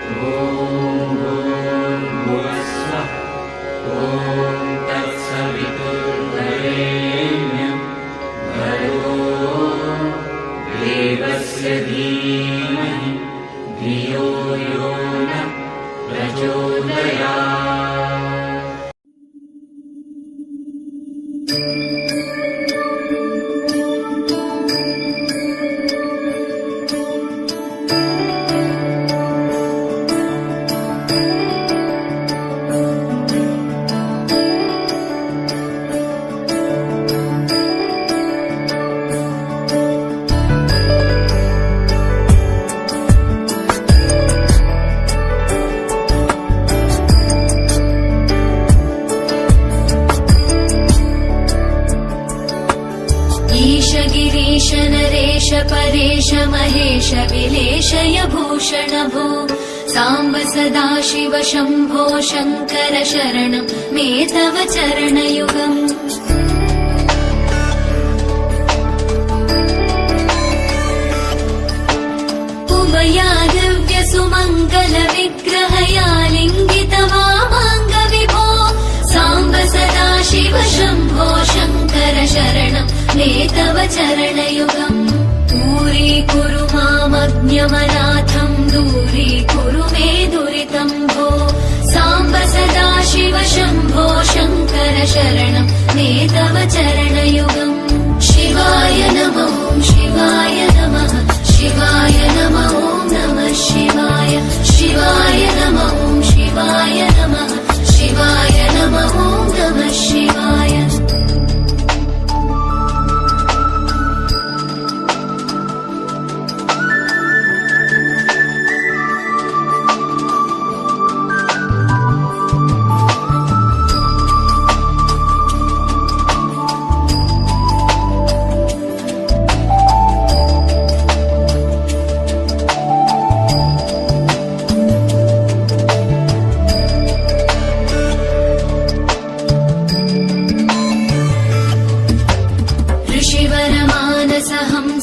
भूर्भुवस्सुवः ॐ तत्सवितुर्वरेण्यं भर्गो देवस्य धीमहि धियो यो नः प्रचोदयात्। गिरीश नरेश परेश महेश विलेशय भूषण भो साम्ब सदाशिव शम्भो शङ्कर शरणं मे तव चरणयुगम्। उमया दिव्य सुमङ्गल विग्रहया लिङ्गित वामाङ्ग विभो साम्ब सदाशिव शम्भो शङ्कर शरणं मे तव चरणयुगम्। दूरीकुरु मामज्ञमनाथं दूरीकुरु मे दुरितं भो साम्ब सदाशिव शम्भो शङ्कर शरणं मे तव चरणयुगम्। शिवाय नमः शिवाय नमः शिवाय नमः नमः शिवाय शिवाय नमः शिवाय नमः शिवाय नमः नमः शिवाय।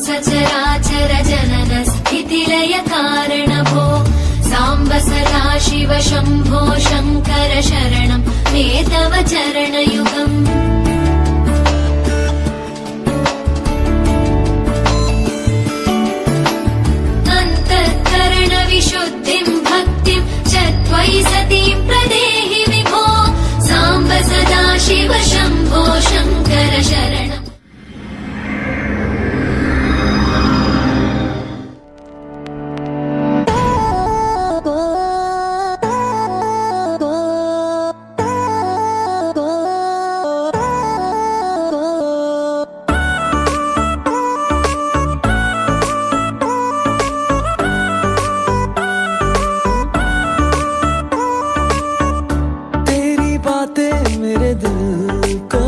सचराचर जनन स्थितिलय कारण भो साम्ब सदाशिव शम्भो शङ्कर शरणं मे तव चरणयुगम्। अन्तःकरण विशुद्धिं भक्तिं च त्वयि सतीं प्रदेहि विभो साम्ब सदाशिव शम्भो शङ्कर शरणम्। मेरे दिल को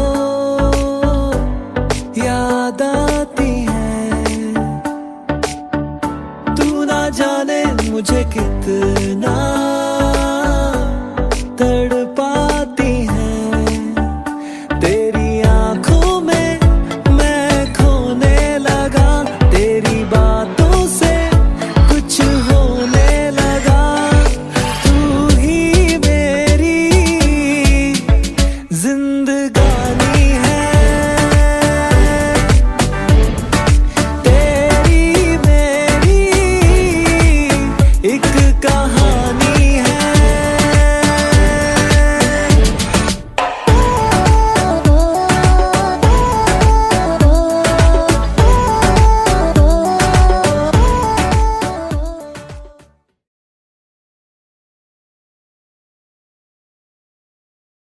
याद आती है, तू ना जाने मुझे कितना तड़